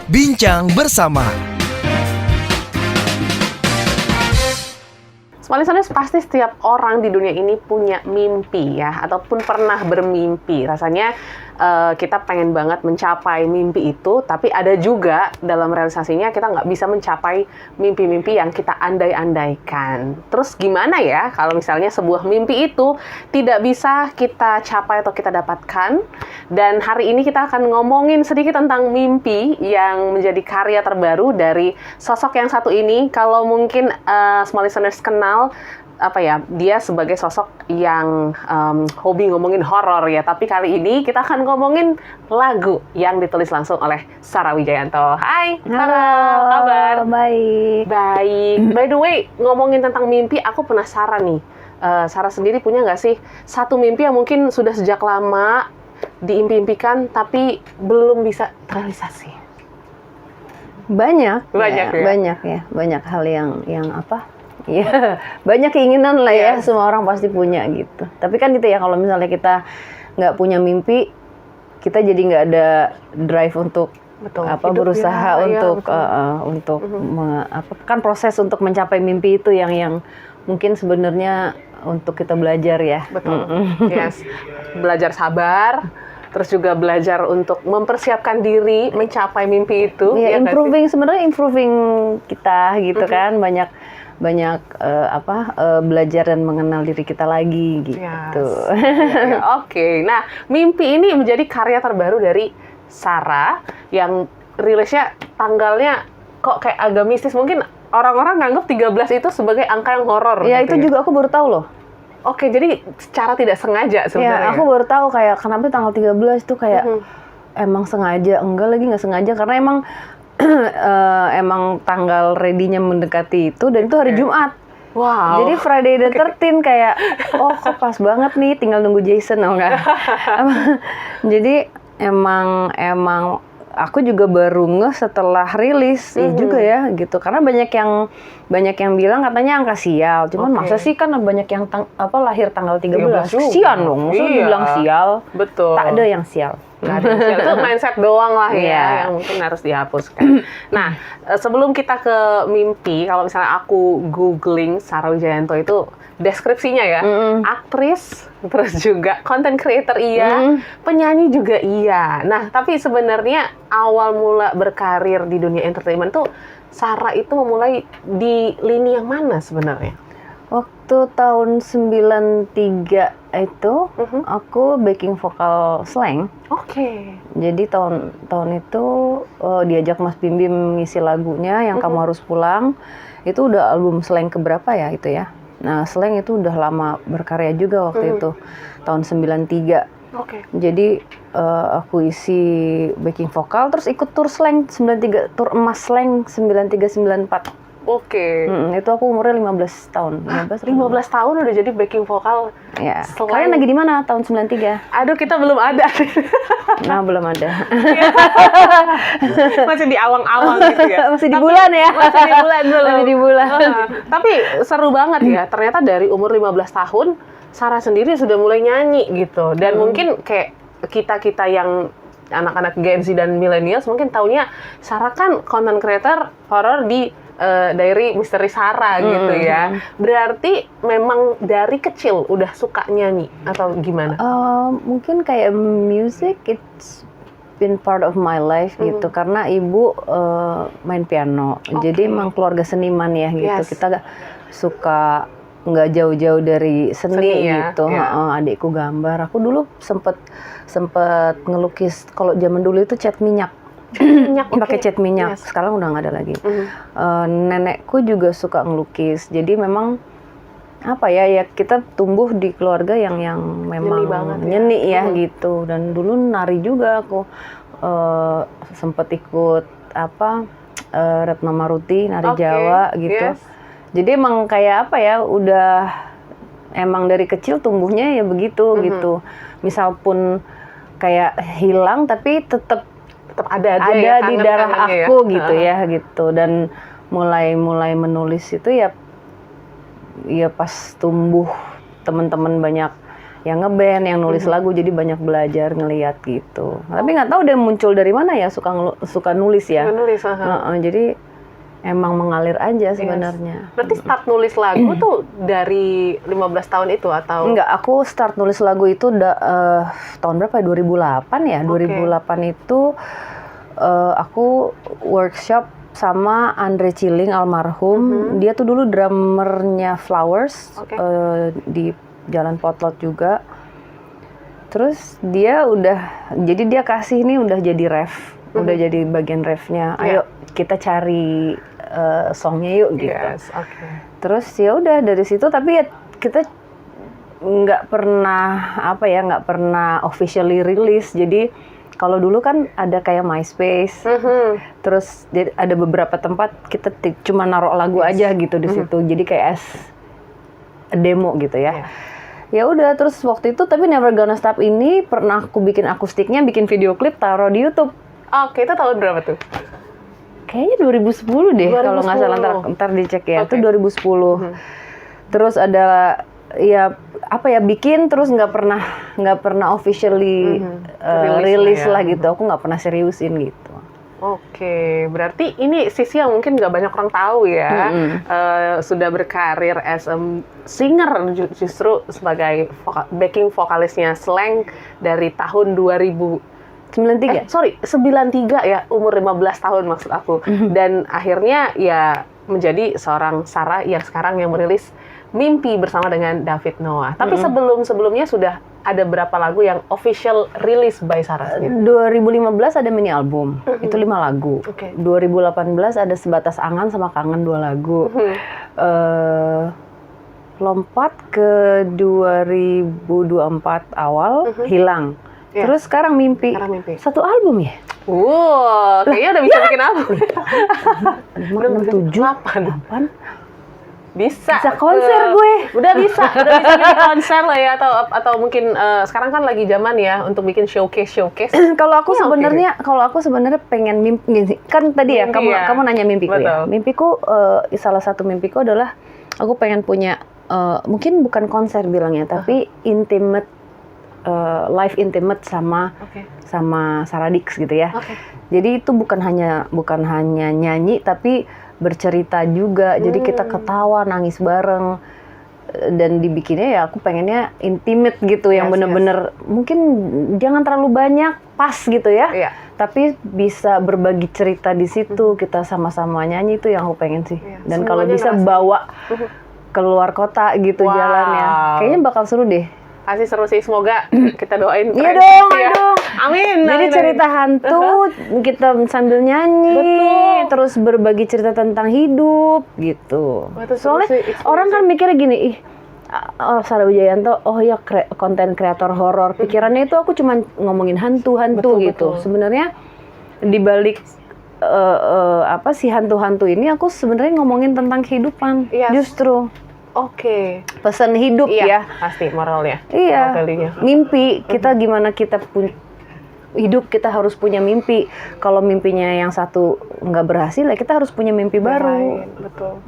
Bincang bersama. Small pasti setiap orang di dunia ini punya mimpi ya, ataupun pernah bermimpi. Rasanya kita pengen banget mencapai mimpi itu, tapi ada juga dalam realisasinya kita nggak bisa mencapai mimpi-mimpi yang kita andai-andaikan. Terus gimana ya kalau misalnya sebuah mimpi itu tidak bisa kita capai atau kita dapatkan? Dan hari ini kita akan ngomongin sedikit tentang mimpi yang menjadi karya terbaru dari sosok yang satu ini. Kalau mungkin small listeners kenal, dia sebagai sosok yang hobi ngomongin horor ya. Tapi kali ini kita akan ngomongin lagu yang ditulis langsung oleh Sarah Wijayanto. Hai, Sarah, apa kabar? Baik. By the way, ngomongin tentang mimpi, aku penasaran nih. Sarah sendiri punya nggak sih satu mimpi yang mungkin sudah sejak lama diimpi-impikan tapi belum bisa terrealisasi? Banyak ya. Banyak hal yang apa? Ya, banyak keinginan lah ya, semua orang pasti punya gitu. Tapi kan itu ya, kalau misalnya kita nggak punya mimpi, kita jadi nggak ada drive untuk berusaha untuk kan proses untuk mencapai mimpi itu yang mungkin sebenarnya untuk kita belajar ya. Betul. Yes. Belajar sabar. Terus juga belajar untuk mempersiapkan diri mencapai mimpi itu. Ya, sebenarnya improving kita gitu kan, banyak belajar dan mengenal diri kita lagi gitu. Yes. Oke. Nah, mimpi ini menjadi karya terbaru dari Sarah yang rilisnya tanggalnya kok kayak agak mistis. Mungkin orang-orang nganggap 13 itu sebagai angka yang horor. Ya, gitu itu juga aku baru tahu loh. Oke, jadi secara tidak sengaja sebenarnya. Ya, aku baru tahu kayak kenapa tanggal 13 tuh kayak emang sengaja, enggak lagi nggak sengaja karena emang tanggal ready-nya mendekati itu dan itu hari Jumat. Wow. Jadi Friday the 13 kayak kok pas banget nih, tinggal nunggu Jason enggak. Jadi emang aku juga baru setelah rilis juga ya gitu. Karena banyak yang bilang katanya angka sial. Cuman masa sih kan banyak yang lahir tanggal 13. Kesian dong. Maksudnya dibilang sial. Betul. Tak ada yang sial. Itu mindset doang lah ya, yang mungkin harus dihapuskan. Nah, sebelum kita ke mimpi, kalau misalnya aku googling Sarah Wijayanto itu deskripsinya ya, aktris, terus juga content creator penyanyi juga iya. Nah, tapi sebenarnya awal mula berkarir di dunia entertainment tuh Sarah itu memulai di lini yang mana sebenarnya? Waktu tahun 93 itu aku backing vokal Slank. Oke. Jadi tahun itu diajak Mas Bim Bim ngisi lagunya yang Kamu Harus Pulang. Itu udah album Slank keberapa ya itu ya. Nah, Slank itu udah lama berkarya juga waktu itu. Tahun 93. Oke. Jadi aku isi backing vokal terus ikut tur Slank 93, tur emas Slank 93-94. Oke. Itu aku umurnya 15 tahun. 15 tahun udah jadi backing vokal. Ya. Kalian lagi di mana tahun 93? Aduh, kita belum ada. Nah, belum ada. Masih di awang-awang gitu ya. Masih di bulan ya. Masih di bulan belum. Masih di bulan. Tapi seru banget ya. Ternyata dari umur 15 tahun Sarah sendiri sudah mulai nyanyi gitu. Dan mungkin kayak kita yang anak-anak Gen Z dan millennials mungkin taunya Sarah kan content creator horor di Diary Misteri Sarah gitu ya. Berarti memang dari kecil udah suka nyanyi atau gimana? Mungkin kayak music it's been part of my life gitu karena ibu main piano. Jadi emang keluarga seniman ya gitu. Kita suka nggak jauh-jauh dari seni gitu. Adikku gambar. Aku dulu sempet ngelukis. Kalau zaman dulu itu cat minyak. Pakai cat minyak. Sekarang udah nggak ada lagi. Nenekku juga suka ngelukis. Jadi memang ya kita tumbuh di keluarga yang memang nyeni ya gitu. Dan dulu nari juga aku sempet ikut Retno Maruti nari Jawa gitu. Jadi emang kayak udah emang dari kecil tumbuhnya ya begitu gitu. Misal pun kayak hilang tapi tetap ada di darah aku gitu ya gitu. Dan mulai menulis itu ya pas tumbuh teman-teman banyak yang ngeband, yang nulis lagu, jadi banyak belajar ngeliat gitu. Tapi nggak tahu dia muncul dari mana ya, suka nulis ya. Nulis, Jadi emang mengalir aja sebenarnya. Berarti start nulis lagu tuh dari 15 tahun itu atau? Enggak, aku start nulis lagu itu tahun berapa ya? 2008 ya. 2008 itu aku workshop sama Andre Ciling almarhum. Dia tuh dulu drummernya Flowers di Jalan Potlot juga. Terus dia jadi dia kasih ini udah jadi ref, udah jadi bagian refnya. Ayo kita cari songnya yuk gitu. Terus ya udah dari situ, tapi ya kita nggak pernah officially rilis. Jadi kalau dulu kan ada kayak MySpace, terus ada beberapa tempat kita cuma naruh lagu aja gitu di situ. Jadi kayak demo gitu ya. Ya udah, terus waktu itu tapi Never Gonna Stop ini pernah aku bikin akustiknya, bikin video klip, taruh di YouTube. Oke, itu tahun berapa tuh? Kayaknya 2010 deh kalau nggak salah, ntar dicek ya. Itu 2010. Terus ada bikin terus nggak pernah officially rilis lah gitu. Aku nggak pernah seriusin gitu. Oke, berarti ini sisi yang mungkin nggak banyak orang tahu ya. Sudah berkarir as a singer, justru sebagai backing vokalisnya Slank dari tahun 93 ya, umur 15 tahun maksud aku. Dan akhirnya ya menjadi seorang Sarah yang sekarang yang merilis Mimpi bersama dengan David Noah. Tapi sebelumnya sudah ada berapa lagu yang official release by Sarah sendiri? 2015 ada mini album, itu 5 lagu. 2018 ada Sebatas Angan sama Kangen 2 lagu. Lompat ke 2024 awal, Hilang. Terus sekarang Mimpi. 1 album ya? Kayaknya udah bisa bikin album. 5, 6, 7, 8. Bisa konser gue. Udah bisa bikin konser lah ya, atau mungkin sekarang kan lagi zaman ya untuk bikin showcase. Kalau aku sebenarnya pengen mimpi kan tadi ya, kamu nanya mimpiku. Betul. Ya. Mimpiku salah satu mimpiku adalah aku pengen punya mungkin bukan konser bilangnya, tapi intimate live intimate sama Sarah Dix gitu ya. Jadi itu bukan hanya nyanyi tapi bercerita juga. Jadi kita ketawa, nangis bareng, dan dibikinnya ya aku pengennya intimate gitu, yang bener-bener mungkin jangan terlalu banyak, pas gitu ya. Tapi bisa berbagi cerita di situ, kita sama-sama nyanyi, itu yang aku pengen sih. Dan kalau bisa bawa keluar kota gitu jalannya. Kayaknya bakal seru deh. Pasti seru sih, semoga kita doain. Iya dong, Amin. Jadi cerita hantu, kita sambil nyanyi, terus berbagi cerita tentang hidup gitu. Soalnya orang kan mikirnya gini, Sarah Wijayanto, ya konten kreator horor. Pikirannya itu aku cuma ngomongin hantu gitu. Sebenarnya di balik si hantu-hantu ini aku sebenarnya ngomongin tentang kehidupan. Justru. Pesan hidup ya. Pasti moralnya. Iya. Mimpi kita gimana kita hidup, kita harus punya mimpi. Kalau mimpinya yang satu nggak berhasil, ya kita harus punya mimpi baru. Betul.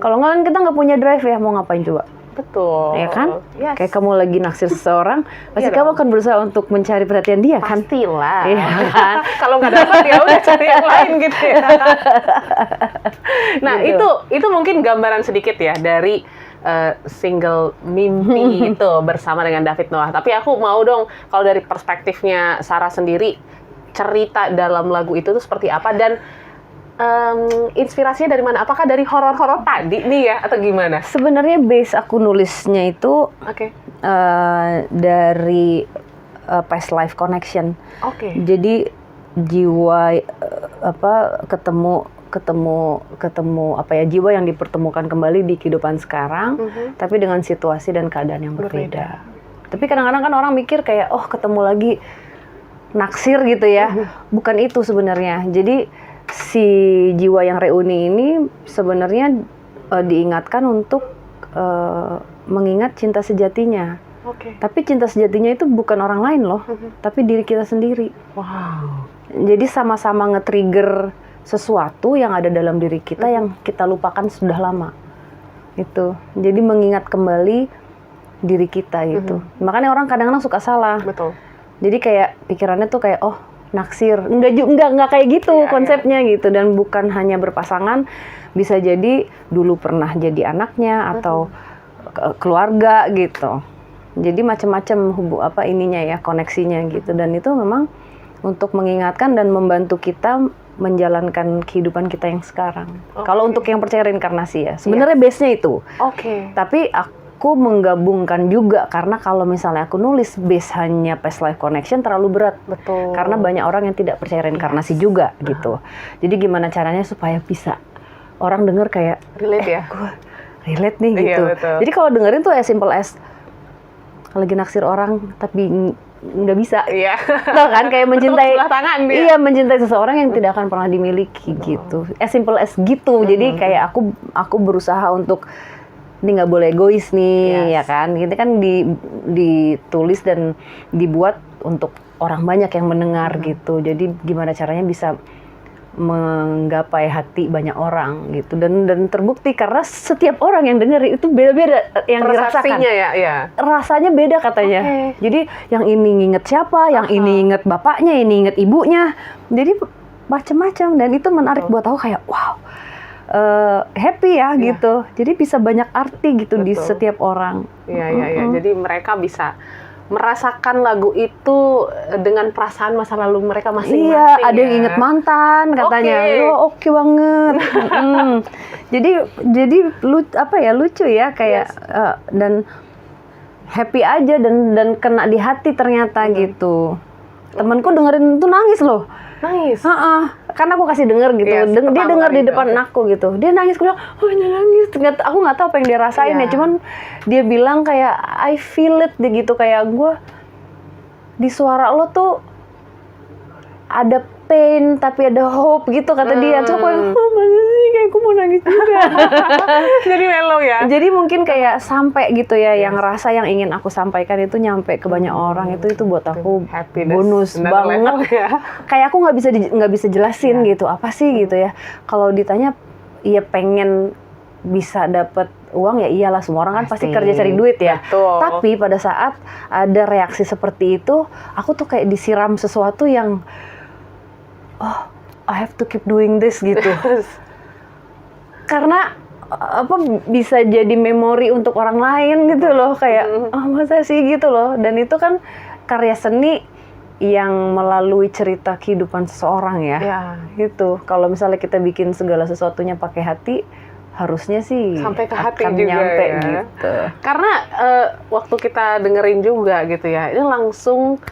Kalau nggak kan kita nggak punya drive ya, mau ngapain coba? Betul. Ya kan? Kayak kamu lagi naksir seseorang, pasti kamu akan berusaha untuk mencari perhatian dia kan? Pastilah. Iya kan? Kalau nggak dapat ya udah cari yang lain gitu ya. Nah gitu. itu mungkin gambaran sedikit ya dari single Mimpi itu bersama dengan David Noah. Tapi aku mau dong, kalau dari perspektifnya Sarah sendiri, cerita dalam lagu itu tuh seperti apa, dan inspirasinya dari mana? Apakah dari horor-horor tadi nih ya, atau gimana? Sebenarnya base aku nulisnya itu dari past life connection. Jadi jiwa ketemu jiwa yang dipertemukan kembali di kehidupan sekarang, tapi dengan situasi dan keadaan yang berbeda. Tapi kadang-kadang kan orang mikir kayak ketemu lagi naksir gitu ya. Bukan itu sebenarnya. Jadi si jiwa yang reuni ini sebenarnya diingatkan untuk mengingat cinta sejatinya. Tapi cinta sejatinya itu bukan orang lain loh, tapi diri kita sendiri. Jadi sama-sama nge-trigger sesuatu yang ada dalam diri kita yang kita lupakan sudah lama. Itu. Jadi mengingat kembali diri kita gitu. Makanya orang kadang-kadang suka salah. Betul. Jadi kayak pikirannya tuh kayak oh naksir, enggak kayak gitu konsepnya gitu. Dan bukan hanya berpasangan, bisa jadi dulu pernah jadi anaknya atau keluarga gitu. Jadi macam-macam ininya ya, koneksinya gitu. Dan itu memang untuk mengingatkan dan membantu kita menjalankan kehidupan kita yang sekarang. Kalau untuk yang percaya reinkarnasi ya, sebenarnya base-nya itu. Tapi aku menggabungkan juga karena kalau misalnya aku nulis base hanya past life connection terlalu berat. Betul. Karena banyak orang yang tidak percaya reinkarnasi juga gitu. Jadi gimana caranya supaya bisa orang denger kayak relate ya. Gue relate nih gitu. Betul. Jadi kalau dengerin tuh as simple as lagi naksir orang tapi nggak bisa. Iya. Tau kan kayak mencintai. Tangan, iya, mencintai seseorang yang tidak akan pernah dimiliki gitu. As simple as gitu. Jadi kayak aku berusaha untuk ini nggak boleh egois nih, ya kan? Ini kan ditulis dan dibuat untuk orang banyak yang mendengar gitu. Jadi gimana caranya bisa menggapai hati banyak orang gitu, dan terbukti karena setiap orang yang dengar itu beda-beda yang dirasakan. Ya. Rasanya beda katanya. Jadi yang ini nginget siapa, yang ini inget bapaknya, ini inget ibunya. Jadi macam-macam dan itu menarik buat aku kayak wow. Happy ya gitu. Jadi bisa banyak arti gitu di setiap orang. Iya. Jadi mereka bisa merasakan lagu itu dengan perasaan masa lalu mereka masing-masing. Iya, ada yang inget mantan katanya. Oke banget. Jadi lucu ya kayak dan happy aja dan kena di hati ternyata gitu. Temanku dengerin itu nangis loh. Nangis? Karena aku kasih denger gitu. Dia denger di depan aku gitu. Dia nangis, aku bilang, oh dia nangis. Ternyata aku nggak tahu apa yang dia rasain ya. Cuman dia bilang kayak, I feel it deh gitu. Kayak gue, di suara lo tuh ada pain tapi ada hope gitu kata dia. Terus aku masa sih kayak aku mau nangis juga. Jadi mellow ya? Jadi mungkin kayak sampai gitu ya, yang rasa yang ingin aku sampaikan itu nyampe ke banyak orang itu buat aku bonus banget. Kayak aku nggak bisa jelasin gitu apa sih gitu ya. Kalau ditanya, iya pengen bisa dapat uang ya iyalah, semua orang kan pasti kerja cari duit ya. Betul. Tapi pada saat ada reaksi seperti itu, aku tuh kayak disiram sesuatu yang I have to keep doing this gitu. Karena bisa jadi memori untuk orang lain gitu loh, kayak masa sih gitu loh. Dan itu kan karya seni yang melalui cerita kehidupan seseorang ya. Gitu. Kalau misalnya kita bikin segala sesuatunya pakai hati, harusnya sih sampai ke hati akan juga nyampe ya. Gitu. Karena waktu kita dengerin juga gitu ya, ini langsung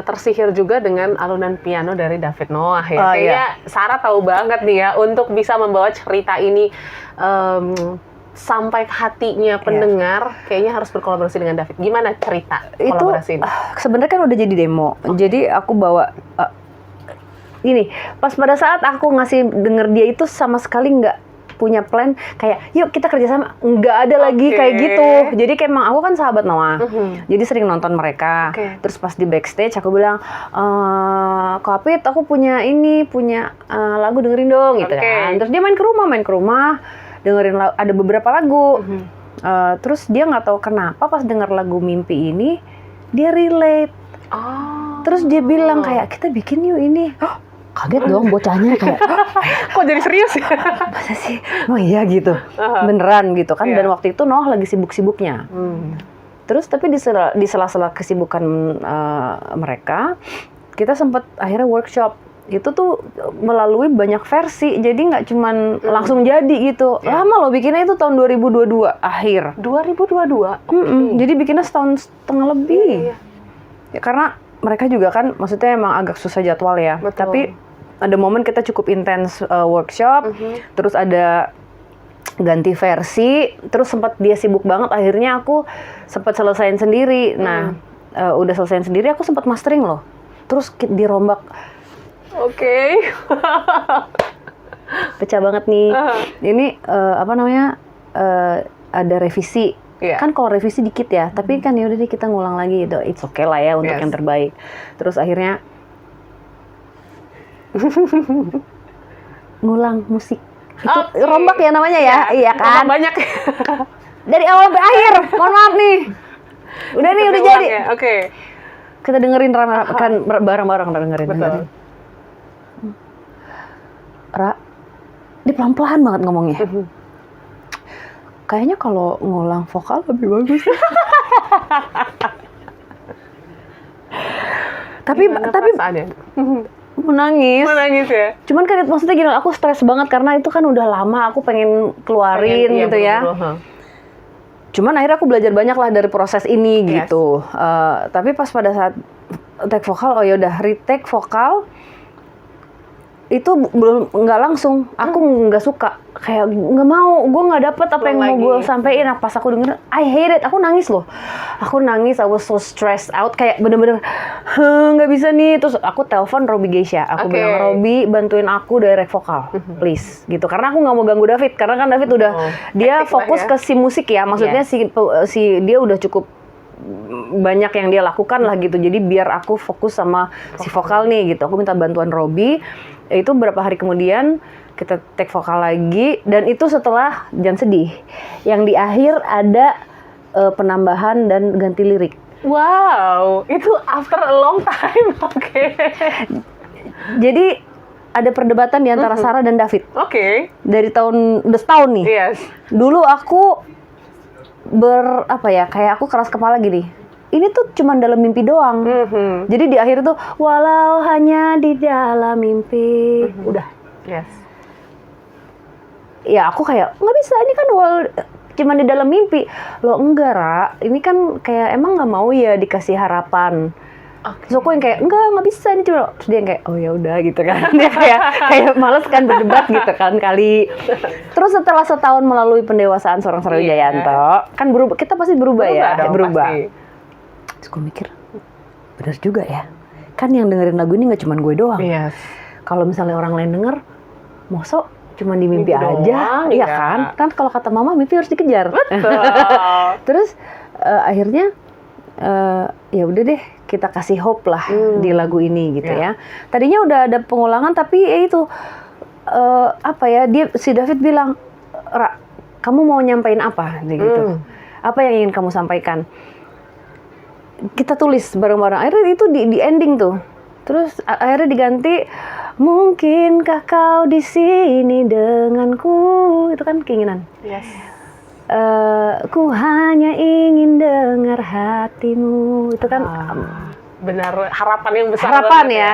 tersihir juga dengan alunan piano dari David Noah ya. Kayaknya Sarah tahu banget nih ya untuk bisa membawa cerita ini sampai ke hatinya pendengar. Kayaknya harus berkolaborasi dengan David. Gimana cerita kolaborasi ini? Sebenarnya kan udah jadi demo. Jadi aku bawa ini pas pada saat aku ngasih denger dia itu sama sekali nggak punya plan kayak yuk kita kerjasama, nggak ada lagi kayak gitu. Jadi kayak emang aku kan sahabat Noah, jadi sering nonton mereka. Terus pas di backstage aku bilang, Kak Apit, aku punya lagu dengerin dong gitu kan. Terus dia main ke rumah dengerin ada beberapa lagu. Terus dia nggak tahu kenapa pas denger lagu Mimpi ini dia relate. Terus dia bilang kayak kita bikin yuk ini. Kaget dong bocahnya kayak kok jadi serius ya? Masa sih? Oh iya gitu. Beneran gitu kan. Dan waktu itu Noah lagi sibuk-sibuknya. Terus tapi di sela-sela kesibukan mereka, kita sempat akhirnya workshop. Itu tuh melalui banyak versi. Jadi nggak cuman langsung jadi gitu. Lama loh bikinnya, itu tahun 2022 akhir. 2022? Jadi bikinnya setahun setengah lebih. Ya, karena mereka juga kan maksudnya emang agak susah jadwal ya. Tapi ada momen kita cukup intens workshop, terus ada ganti versi, terus sempat dia sibuk banget, akhirnya aku sempat selesaiin sendiri. Nah, udah selesaiin sendiri, aku sempat mastering loh. Terus dirombak. Pecah banget nih. Ini ada revisi. Kan kalau revisi dikit ya, tapi kan ya udah deh kita ngulang lagi gitu. It's okay lah ya untuk yang terbaik. Terus akhirnya ngulang musik. Itu rombak ya namanya ya? Iya kan? Banyak. Dari awal sampai akhir. Mohon maaf nih. Udah nih, udah Ulang jadi. ya? Oke. Kita dengerin kan bareng-bareng dengerin. Betul. Ra, dia pelan-pelan banget ngomongnya. Kayaknya kalau ngulang vokal lebih bagus. tapi perasaannya? menangis. Menangis ya? Cuman kan maksudnya gini, aku stres banget karena itu kan udah lama aku pengen keluarin gitu ya. Cuman akhirnya aku belajar banyak lah dari proses ini gitu. Tapi pas pada saat take vokal, oh yaudah retake vokal itu belum, nggak langsung. Aku nggak suka, kayak nggak mau, gue nggak dapet apa yang mau gue sampein. Pas aku denger, I hate it, aku nangis loh. Aku nangis, I was so stressed out, kayak bener-bener nggak bisa nih. Terus aku telepon Robby Geisha, aku bilang, Robby bantuin aku direct vokal, please, gitu. Karena aku nggak mau ganggu David, karena kan David udah dia fokus ke si musik ya, maksudnya si dia udah cukup banyak yang dia lakukan lah gitu. Jadi biar aku fokus sama si vokal nih gitu. Aku minta bantuan Robby. Itu beberapa hari kemudian kita take vokal lagi, dan itu setelah Jangan Sedih. Yang di akhir ada penambahan dan ganti lirik. Wow, itu after a long time. Oke. Jadi ada perdebatan di antara Sarah dan David. Oke. Dari udah setahun nih. Yes. Dulu aku kayak aku keras kepala gini. Ini tuh cuma dalam mimpi doang. Jadi di akhir tuh walau hanya di dalam mimpi. Udah. Yes. Ya aku kayak nggak bisa, ini kan cuma di dalam mimpi. Loh enggak, Ra. Ini kan kayak emang nggak mau ya dikasih harapan. Terus aku yang kayak nggak bisa ini cuma. Terus dia yang kayak oh ya udah gitu kan. Dia kayak males kan berdebat gitu kan kali. Terus setelah setahun melalui pendewasaan seorang Sarah Wijayanto, kan kita pasti berubah ya. Pasti. Terus gue mikir, benar juga ya. Kan yang dengerin lagu ini nggak cuma gue doang. Yes. Kalau misalnya orang lain denger, mosok cuma di mimpi aja, doang, iya kan? Kan kalau kata mama mimpi harus dikejar. Betul. Terus akhirnya ya udah deh, kita kasih hope lah di lagu ini gitu ya. Tadinya udah ada pengulangan, tapi itu si David bilang, Ra, kamu mau nyampein apa gitu? Apa yang ingin kamu sampaikan? Kita tulis bareng-bareng. Akhirnya itu di ending tuh. Terus akhirnya diganti, mungkinkah kau di sini denganku, itu kan keinginan. Yes. Ku hanya ingin dengar hatimu, itu kan benar, harapan yang besar. Harapan ya.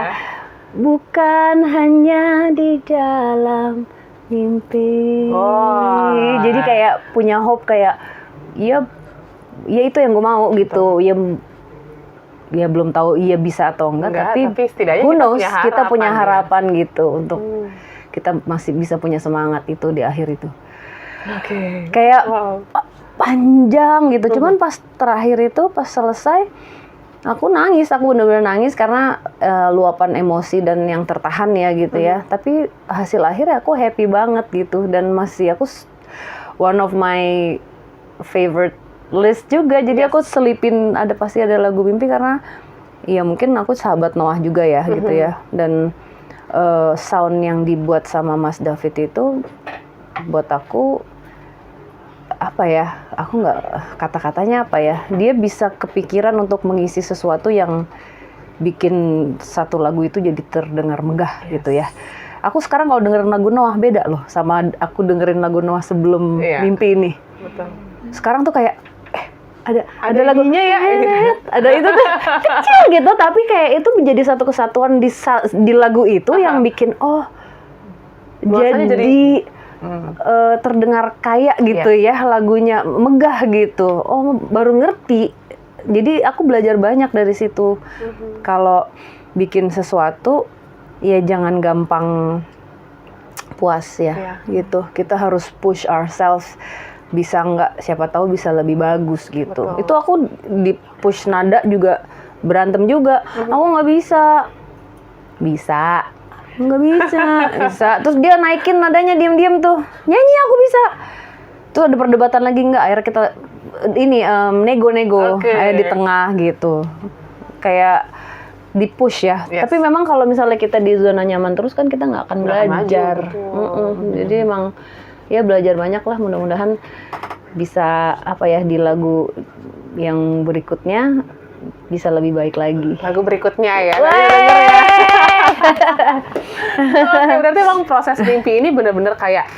Bukan hanya di dalam mimpi. Jadi kayak punya hope, kayak ya itu yang gue mau gitu. Ya belum tahu bisa atau enggak, tapi setidaknya who knows, kita punya harapan gitu untuk kita masih bisa punya semangat itu di akhir itu. Kayak panjang gitu. Cuman pas terakhir itu, pas selesai, aku benar-benar nangis karena luapan emosi dan yang tertahan ya gitu ya. Tapi hasil akhirnya aku happy banget gitu, dan masih aku one of my favorite list juga. Jadi aku selipin pasti ada lagu mimpi, karena ya mungkin aku sahabat Noah juga ya gitu ya. Dan sound yang dibuat sama Mas David itu buat aku aku nggak, kata-katanya dia bisa kepikiran untuk mengisi sesuatu yang bikin satu lagu itu jadi terdengar megah gitu ya. Aku sekarang kalau dengerin lagu Noah beda loh sama aku dengerin lagu Noah sebelum mimpi ini. Betul. Sekarang tuh kayak ada lagunya ya, ada itu tuh kecil gitu, tapi kayak itu menjadi satu kesatuan di lagu itu yang bikin jadi terdengar kayak gitu ya, lagunya megah gitu. Baru ngerti. Jadi aku belajar banyak dari situ. Kalau bikin sesuatu ya jangan gampang puas ya gitu. Kita harus push ourselves. Bisa nggak, siapa tahu bisa lebih bagus gitu. Betul. Itu aku di push nada juga berantem juga. Aku nggak bisa nggak bisa. Terus dia naikin nadanya diam-diam tuh, nyanyi aku bisa. Tuh ada perdebatan lagi nggak, akhirnya kita nego-nego di tengah gitu, kayak di push ya. Tapi memang kalau misalnya kita di zona nyaman terus kan kita nggak akan belajar. Jadi emang ya belajar banyak lah, mudah-mudahan bisa di lagu yang berikutnya bisa lebih baik lagi. Lagu berikutnya ya. Weh! Oke, berarti emang proses mimpi ini benar-benar kayak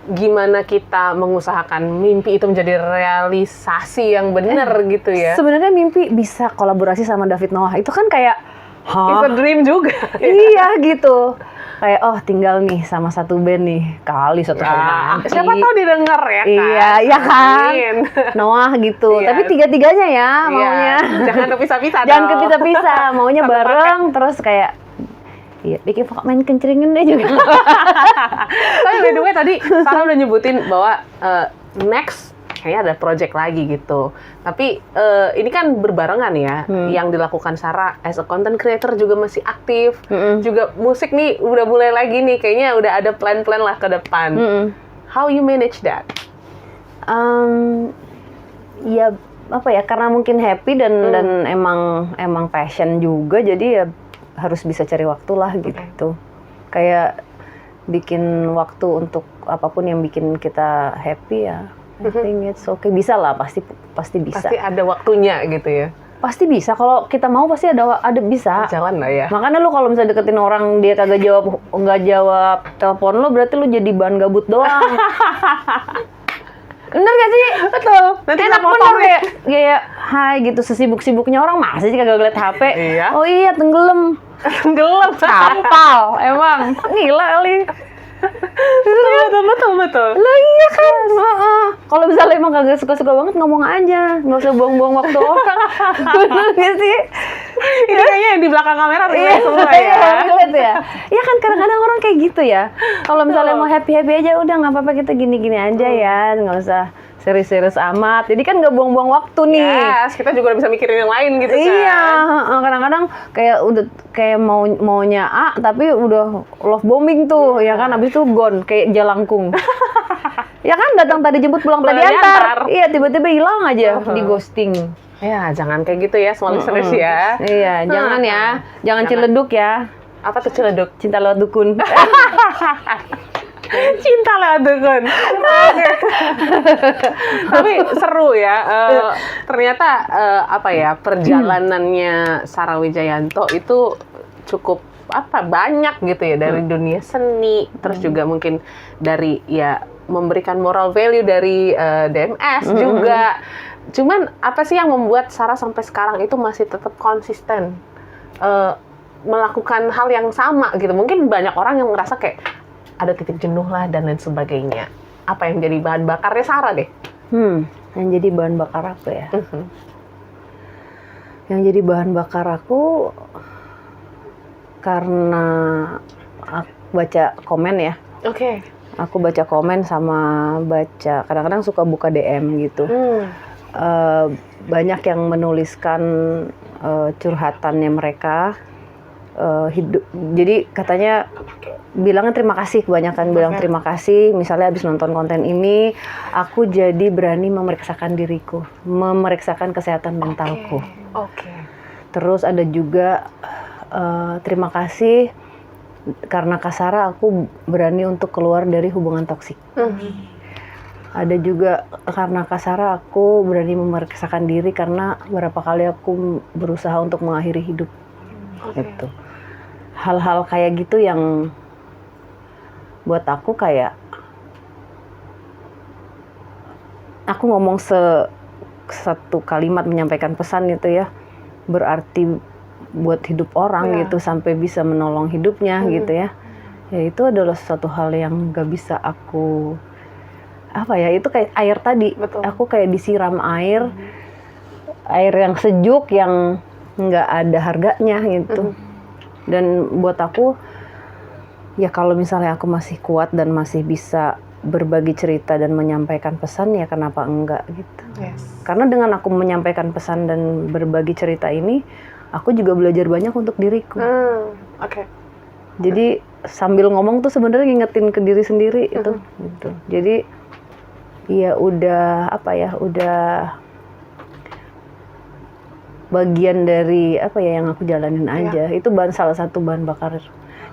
gimana kita mengusahakan mimpi itu menjadi realisasi yang benar gitu ya. Sebenarnya mimpi bisa kolaborasi sama David Noah. Itu kan kayak, It's a dream juga. iya gitu. Kayak tinggal nih sama satu band nih kali suatu hari nanti. Siapa tahu didengar ya kan? Iya, iya kan. Amin. Noah gitu. Iya. Tapi tiga-tiganya ya maunya. Iya, jangan kepisah-pisah dong. Jangan kepisah-pisah. Maunya Satu bareng terus kayak iya, bikin main kencringin deh juga. Tapi by the way tadi Sarah udah nyebutin bahwa next kayaknya ada project lagi gitu. Tapi ini kan berbarengan ya, yang dilakukan Sarah as a content creator juga masih aktif. Juga musik nih udah mulai lagi nih, kayaknya udah ada plan-plan lah ke depan. How you manage that? Ya apa ya, karena mungkin happy dan emang passion juga, jadi ya harus bisa cari waktu lah gitu. Kayak bikin waktu untuk apapun yang bikin kita happy ya. I think it's okay. Bisa lah, pasti bisa. Pasti ada waktunya gitu ya. Pasti bisa, kalau kita mau pasti ada bisa. Jalan lah ya. Makanya lu kalau misalnya deketin orang dia nggak jawab telepon lu, berarti lu jadi bahan gabut doang. Bener gak sih? Betul. Nanti Enak kita bener kayak hai gitu, sesibuk-sibuknya orang masih sih kagak ngeliat HP. Iya. Oh iya, tenggelam. Tenggelam. Kapal, emang. Gila kali. Betul. Lah iya kan. Kalau misalnya emang kagak suka-suka banget, ngomong aja. Nggak usah buang-buang waktu orang. Bener gak sih? Ini kayaknya yang di belakang kamera relate semua Iya, ya. relate ya. Iya kan kadang-kadang orang kayak gitu ya. Kalau misalnya mau happy-happy aja, udah nggak apa-apa, kita gini-gini aja ya. Nggak usah serius-serius amat. Jadi kan nggak buang-buang waktu nih. Yes, kita juga bisa mikirin yang lain gitu kan. Iya, kadang-kadang kayak udah kayak maunya A tapi udah love bombing tuh, ya kan, abis itu gone kayak jalangkung. Ya kan, datang tadi jemput, pulang tadi antar. Iya, tiba-tiba hilang aja, di ghosting. Ya, jangan kayak gitu ya, semua listeners ya. Iya, jangan ya, jangan ciledug ya. Apa tuh ciledug? Cinta lewat dukun. Cinta lewat dukun. Oke. Tapi seru ya. Ternyata apa ya, perjalanannya Sarah Wijayanto itu cukup banyak gitu ya, dari dunia seni, terus juga mungkin dari ya memberikan moral value dari DMS juga. Cuman apa sih yang membuat Sarah sampai sekarang itu masih tetap konsisten melakukan hal yang sama gitu? Mungkin banyak orang yang ngerasa kayak ada titik jenuh lah dan lain sebagainya. Apa yang jadi bahan bakarnya Sarah deh? Yang jadi bahan bakar aku ya. Yang jadi bahan bakar aku karena aku baca komen ya. Oke. Aku baca komen sama kadang-kadang suka buka DM gitu. Banyak yang menuliskan curhatannya mereka. Jadi katanya bilangnya terima kasih, kebanyakan bilang terima kasih. Misalnya habis nonton konten ini, aku jadi berani memeriksakan diriku, memeriksakan kesehatan mentalku. Terus ada juga terima kasih karena Kak Sarah aku berani untuk keluar dari hubungan toksik. Ada juga karena Kak Sarah aku berani memeriksakan diri karena berapa kali aku berusaha untuk mengakhiri hidup. Gitu. Hal-hal kayak gitu yang buat aku kayak aku ngomong satu kalimat menyampaikan pesan gitu ya, berarti buat hidup orang gitu, sampai bisa menolong hidupnya gitu ya. Ya itu adalah suatu hal yang gak bisa aku itu kayak air tadi. Betul. Aku kayak disiram air yang sejuk yang nggak ada harganya gitu. Dan buat aku ya kalau misalnya aku masih kuat dan masih bisa berbagi cerita dan menyampaikan pesan, ya kenapa enggak gitu. Karena dengan aku menyampaikan pesan dan berbagi cerita ini, aku juga belajar banyak untuk diriku. Jadi sambil ngomong tuh sebenarnya ngingetin ke diri sendiri itu gitu. Jadi ya udah udah bagian dari yang aku jalanin aja. Itu salah satu bahan bakar.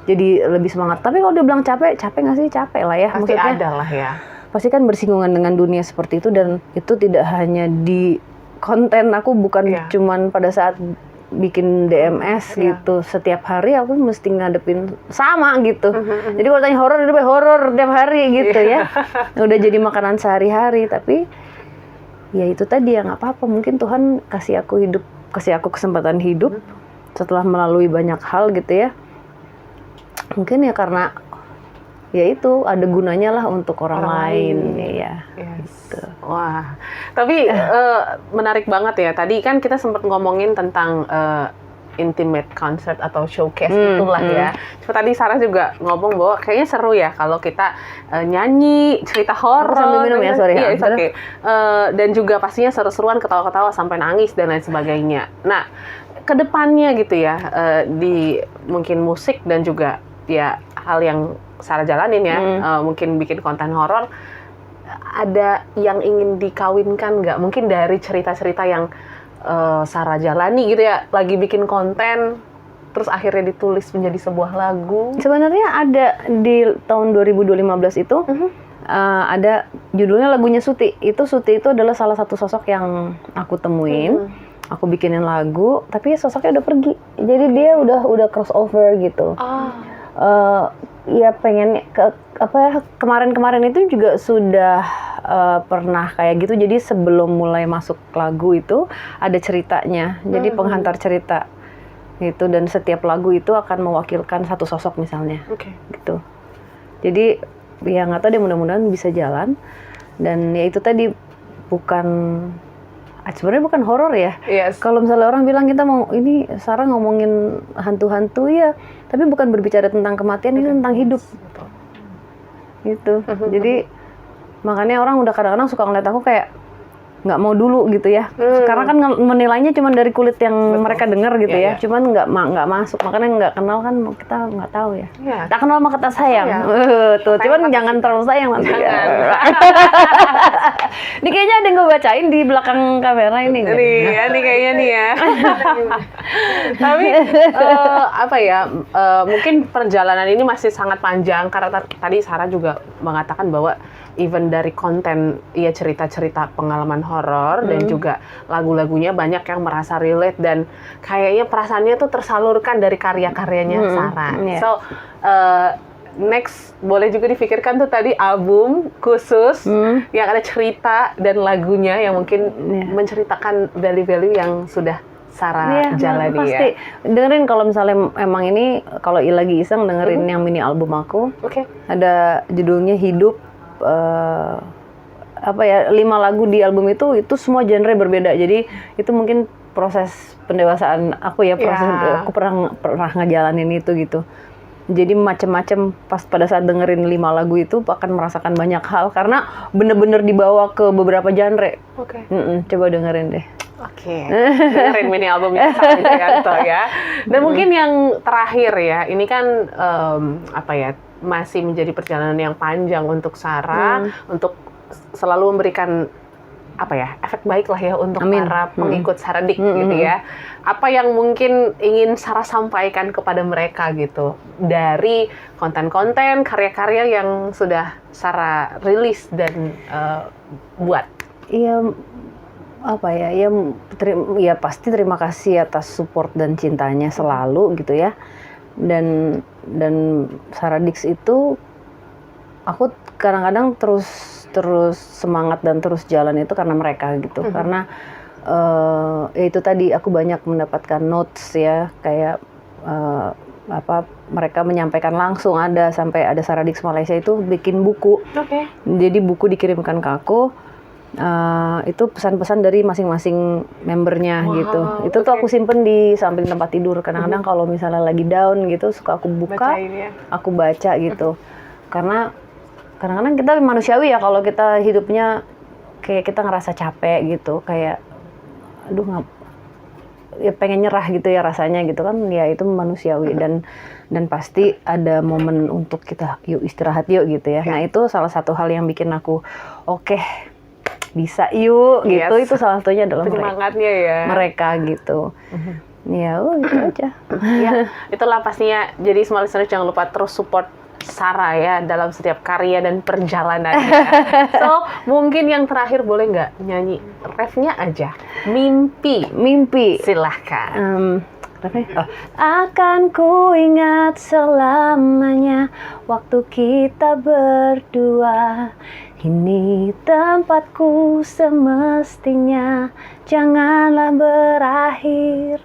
Jadi lebih semangat. Tapi kalau dia bilang capek nggak sih? Capek lah ya. Pasti ada lah ya. Pasti kan bersinggungan dengan dunia seperti itu, dan itu tidak hanya di konten aku bukan Iya. cuman pada saat bikin DMS Iya. gitu. Setiap hari aku mesti ngadepin sama gitu. Jadi kalau tanya horor, udah horor tiap hari gitu ya. Udah jadi makanan sehari-hari. Tapi ya itu tadi ya nggak apa-apa. Mungkin Tuhan kasih aku kesempatan hidup setelah melalui banyak hal gitu ya. Mungkin ya karena ya itu ada gunanya lah untuk orang lain ya. Yes. Gitu. Wah, tapi menarik banget ya. Tadi kan kita sempat ngomongin tentang intimate concert atau showcase itulah ya. Cuma tadi Sarah juga ngomong bahwa kayaknya seru ya kalau kita nyanyi cerita horor. Sambil minum ya, sorry. Iya, it's okay. Dan juga pastinya seru-seruan, ketawa-ketawa sampai nangis dan lain sebagainya. Nah, kedepannya gitu ya, di mungkin musik dan juga ya hal yang Sarah jalanin ya, mungkin bikin konten horor, ada yang ingin dikawinkan nggak? Mungkin dari cerita-cerita yang Sarah jalani gitu ya, lagi bikin konten, terus akhirnya ditulis menjadi sebuah lagu. Sebenarnya ada di tahun 2015 itu ada judulnya lagunya Suti. Suti itu adalah salah satu sosok yang aku temuin. Aku bikinin lagu, tapi sosoknya udah pergi. Jadi dia udah crossover gitu. Ya pengen kemarin-kemarin itu juga sudah pernah kayak gitu. Jadi sebelum mulai masuk lagu itu ada ceritanya. Jadi penghantar cerita gitu, dan setiap lagu itu akan mewakilkan satu sosok misalnya. Gitu. Jadi ya nggak tahu deh, mudah-mudahan bisa jalan. Dan ya itu tadi sebenarnya bukan horor ya. Yes. Kalau misalnya orang bilang kita mau ini Sarah ngomongin hantu-hantu ya, tapi bukan berbicara tentang kematian, ini tentang hidup. Gitu. Jadi makanya orang udah kadang-kadang suka ngeliat aku kayak nggak mau dulu gitu ya. Karena kan menilainya cuma dari kulit yang mereka dengar gitu ya. Cuman nggak masuk, makanya nggak kenal kan kita nggak tahu ya. Tak kenal maka tak sayang. Tuh, cuman jangan terlalu sayang nanti. Ini kayaknya ada yang gue bacain di belakang kamera ini. Nih kayaknya nih ya. Tapi apa ya? Mungkin perjalanan ini masih sangat panjang karena tadi Sarah juga mengatakan bahwa even dari konten ya cerita-cerita pengalaman horor dan juga lagu-lagunya banyak yang merasa relate dan kayaknya perasaannya tuh tersalurkan dari karya-karyanya Sarah. So next boleh juga difikirkan tuh tadi album khusus yang ada cerita dan lagunya yang mungkin menceritakan value-value yang sudah Sarah jalani pasti. ya. Dengerin kalau misalnya emang ini kalau lagi iseng dengerin yang mini album aku. Ada judulnya Hidup. 5 lagu di album itu semua genre berbeda. Jadi itu mungkin proses pendewasaan aku ya, aku pernah ngejalanin itu gitu. Jadi macem-macem pas pada saat dengerin 5 lagu itu akan merasakan banyak hal karena bener-bener dibawa ke beberapa genre. Coba dengerin deh. Dengerin mini albumnya Sarah Wijayanto ya. Dan mungkin yang terakhir ya, ini kan masih menjadi perjalanan yang panjang untuk Sarah, untuk selalu memberikan efek baik lah ya untuk para pengikut Sarah Dik gitu ya. Apa yang mungkin ingin Sarah sampaikan kepada mereka gitu dari konten-konten, karya-karya yang sudah Sarah rilis dan buat? Ya pasti terima kasih atas support dan cintanya selalu gitu ya. Dan Sarah Dix itu aku kadang-kadang terus semangat dan terus jalan itu karena mereka gitu. Karena ya itu tadi aku banyak mendapatkan notes ya, kayak mereka menyampaikan langsung, sampai ada Sarah Dix Malaysia itu bikin buku. Jadi buku dikirimkan ke aku. Itu pesan-pesan dari masing-masing membernya gitu. Itu tuh aku simpen di samping tempat tidur. Kadang-kadang kalau misalnya lagi down gitu suka aku buka, aku baca gitu. Karena kadang-kadang kita manusiawi ya, kalau kita hidupnya kayak kita ngerasa capek gitu, kayak ya pengen nyerah gitu ya rasanya gitu kan, ya itu manusiawi. Dan pasti ada momen untuk kita yuk istirahat yuk gitu ya. Nah itu salah satu hal yang bikin aku bisa yuk gitu. Itu salah satunya adalah mereka gitu. Ya gitu aja. Ya, itulah pastinya. Jadi semua listeners jangan lupa terus support Sarah ya dalam setiap karya dan perjalanannya. So, mungkin yang terakhir boleh nggak nyanyi refnya aja? Mimpi. Mimpi. Silahkan. Akan ku ingat selamanya waktu kita berdua. Ini tempatku semestinya, janganlah berakhir.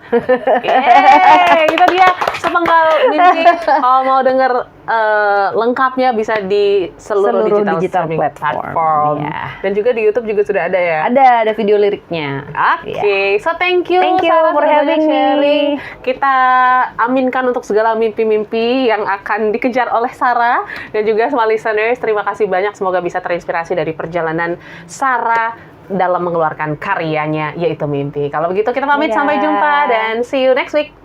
Itu dia sepenggal mimpi. Kalau mau denger lengkapnya bisa di seluruh digital platform. Yeah. Dan juga di YouTube juga sudah ada ya. Ada video liriknya. Oke, so thank you Sarah for sudah having banyak sharing. me. Kita aminkan untuk segala mimpi-mimpi yang akan dikejar oleh Sarah dan juga semua listeners. Terima kasih banyak, semoga bisa terinspirasi dari perjalanan Sarah dalam mengeluarkan karyanya yaitu Mimpi. Kalau begitu kita pamit, sampai jumpa dan see you next week.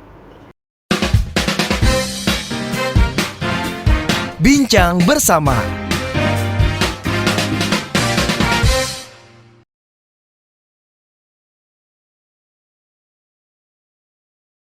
Bincang bersama